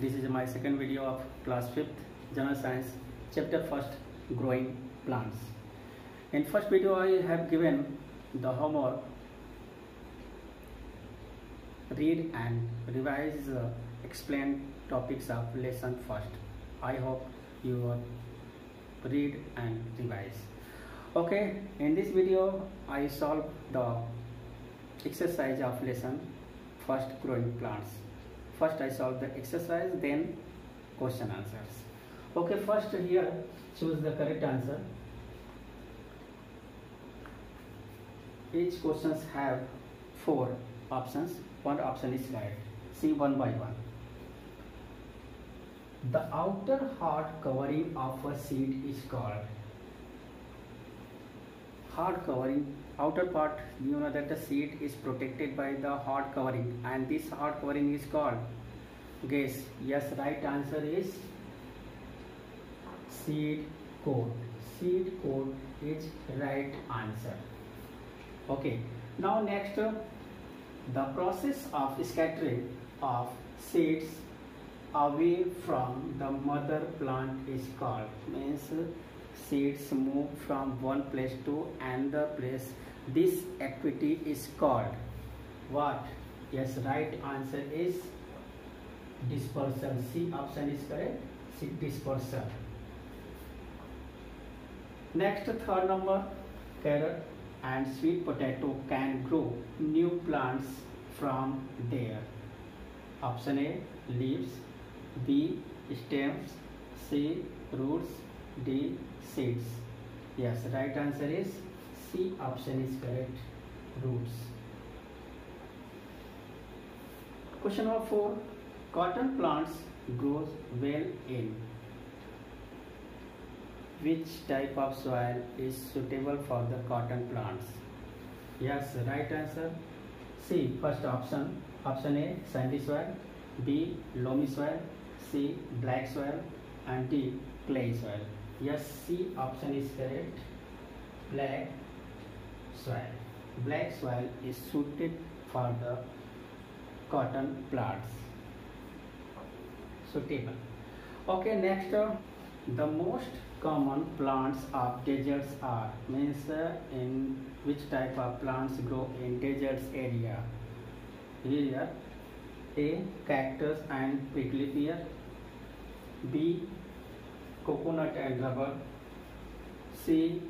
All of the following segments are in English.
This is my second video of class 5th General Science chapter 1st growing plants. In first video I have given the homework read and revise explain topics of lesson first. I hope you will read and revise. Okay, in this video I solve the exercise of lesson first growing plants. First I solve the exercise, then question answers. Okay, first here choose the correct answer. Each questions have 4 options. One option is right. See one by one. The outer hard covering of a seed is called hard covering. Outer part, you know that the seed is protected by the hard covering, and this hard covering is called, guess. Yes, right answer is seed coat. Seed coat is right answer. Okay, now next, the process of scattering of seeds away from the mother plant is called, means seeds move from one place to another place. This activity is called what? Yes, right answer is dispersal. C option is correct. C, dispersal. Next, third number, carrot and sweet potato can grow new plants from there. Option A, leaves. B, stems. C, roots. D, seeds. Yes, right answer is C option is correct, roots. Question number 4. Cotton plants grows well in which type of soil is suitable for the cotton plants? Yes, right answer C, first option. Option A, sandy soil. B, loamy soil. C, black soil. And D, clay soil. Yes, C option is correct, black soil. Black soil is suited for the cotton plants. Suitable. Okay, next, the most common plants of deserts are, means in which type of plants grow in deserts area. Here, A, cactus and prickly pear. B, coconut and rubber. C,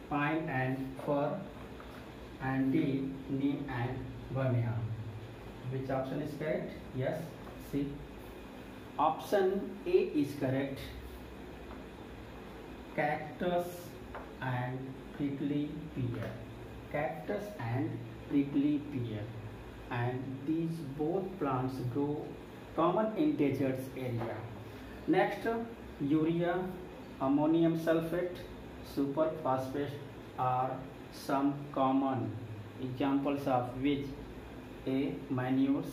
pine and fir. And D, neem and banyan. Which option is correct? Yes, C. Option A is correct. Cactus and prickly pear. Cactus and prickly pear. And these both plants grow common in deserts area. Next, urea, ammonium sulfate, superphosphate are some common examples of which? A, manures.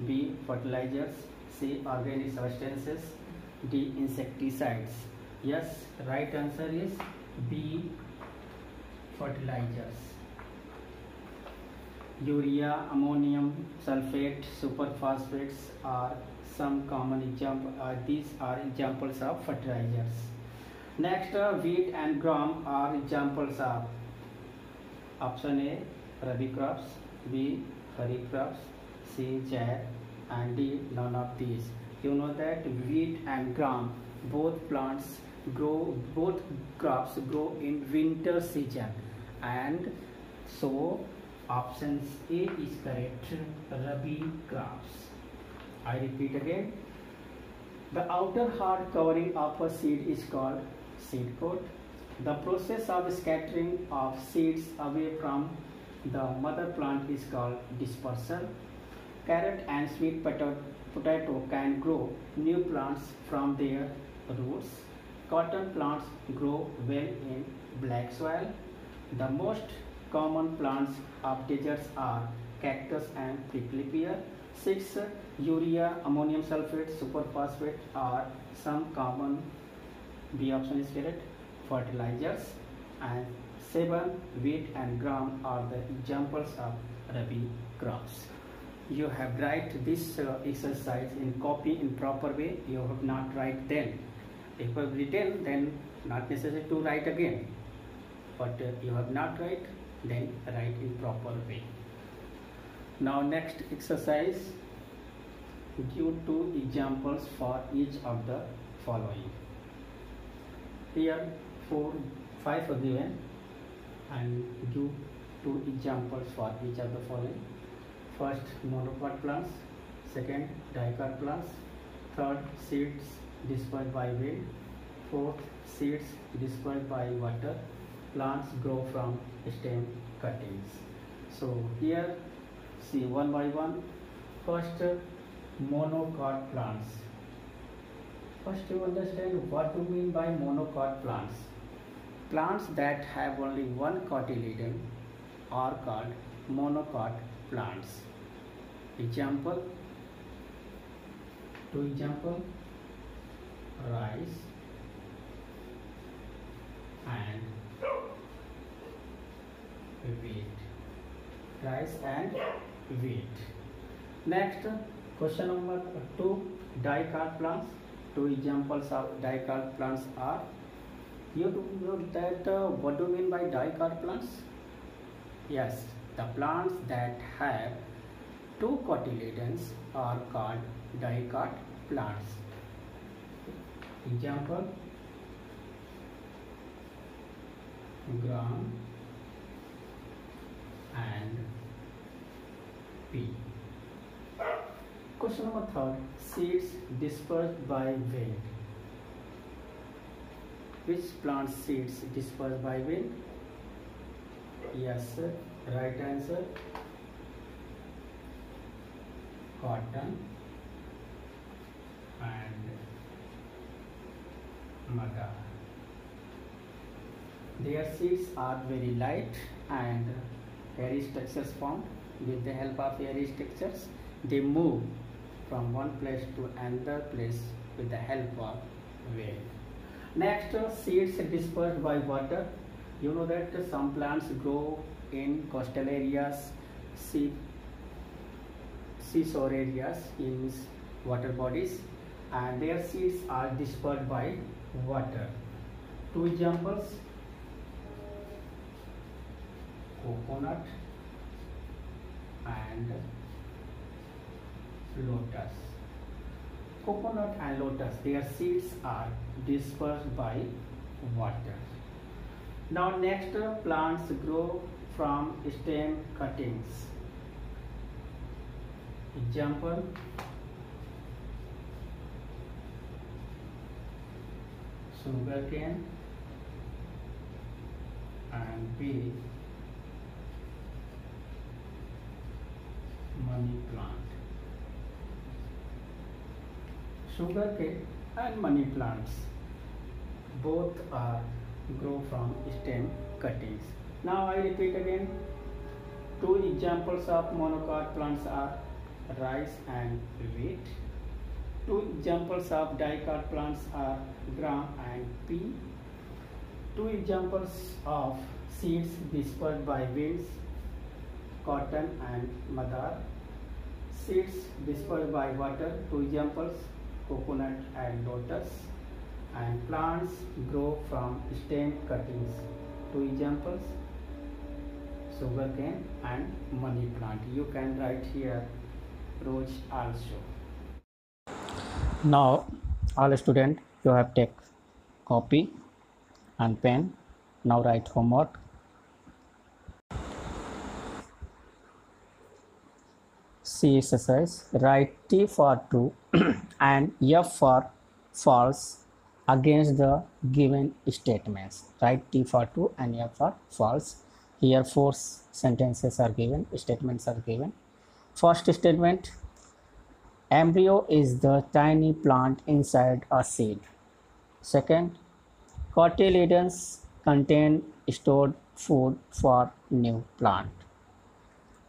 B, fertilizers. C, organic substances. D, insecticides. Yes, right answer is B, fertilizers. Urea, ammonium sulfate, superphosphates are some common example. These are examples of fertilizers. Next, wheat and gram are examples of option A, rabi crops. B, kharif crops. C, jaid. And D, none of these. You know that wheat and gram, both crops grow in winter season, and so option A is correct, rabi crops. I repeat again, the outer hard covering of a seed is called seed coat. The process of scattering of seeds away from the mother plant is called dispersal. Carrot and sweet potato can grow new plants from their roots. Cotton plants grow well in black soil. The most common plants of deserts are cactus and prickly pear. 6, urea, ammonium sulfate, superphosphate are some common, B option is correct, fertilizers. And 7, wheat and gram are the examples of rabi crops. you have write this exercise in copy in proper way. You have not write then. If you have written, then not necessary to write again. But you have not write, then write in proper way. Now next exercise, give 2 examples for each of the following. Here 5 are given and give 2 examples for each of the following. First, monocot plants. Second, dicot plants. Third, seeds dispersed by wind. Fourth, seeds dispersed by water. Plants grow from stem cuttings. So here, see one by one. First, monocot plants. First, you understand what we mean by monocot plants. Plants that have only one cotyledon are called monocot plants. Example, 2 example, rice and wheat. Rice and wheat. Next, question number 2, dicot plants. 2 examples of dicot plants are, you know that what do you mean by dicot plants? Yes, the plants that have 2 cotyledons are called dicot plants. Example, gram and pea. Question number 3, seeds dispersed by wind. Which plant seeds dispersed by wind? Yes, sir. Right answer, cotton and madar. Their seeds are very light and hairy structures formed. With the help of hairy structures, they move from one place to another place with the help of wind. Next, seeds dispersed by water. You know that some plants grow in coastal areas, seashore areas, in water bodies, and their seeds are dispersed by water. 2 examples, coconut and lotus. Coconut and lotus, their seeds are dispersed by water. Now next, plants grow from stem cuttings. Example, sugarcane and B, money plant. Sugarcane and money plants both are grow from stem cuttings. Now I repeat again, 2 examples of monocot plants are rice and wheat. 2 examples of dicot plants are gram and pea. 2 examples of seeds dispersed by winds, cotton and madar. Seeds dispersed by water, 2 examples, coconut and lotus. And plants grow from stem cuttings, 2 examples, sugarcane and money plant. You can write here rose also. Now all students, you have take copy and pen. Now write homework. C exercise, write T for true and F for false against the given statements. Write T for true and F for false. Here 4 sentences are given, statements are given. First statement, embryo is the tiny plant inside a seed. Second, cotyledons contain stored food for new plant.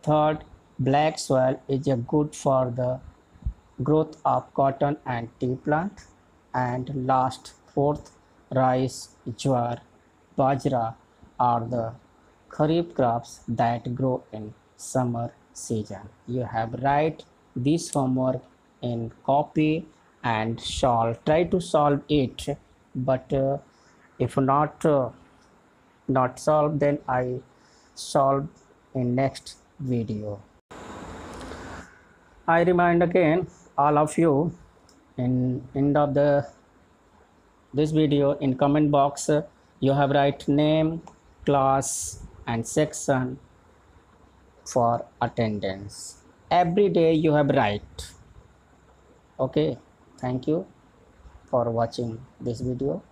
Third, black soil is good for the growth of cotton and tea plant. And last, fourth, rice, jowar, bajra are the kharif crops that grow in summer season. You have write this homework in copy and try to solve it, but if not solved, then I solve in next video. I remind again all of you in end of this video, in comment box you have write name, class and section for attendance. Every day you have write. Okay, thank you for watching this video.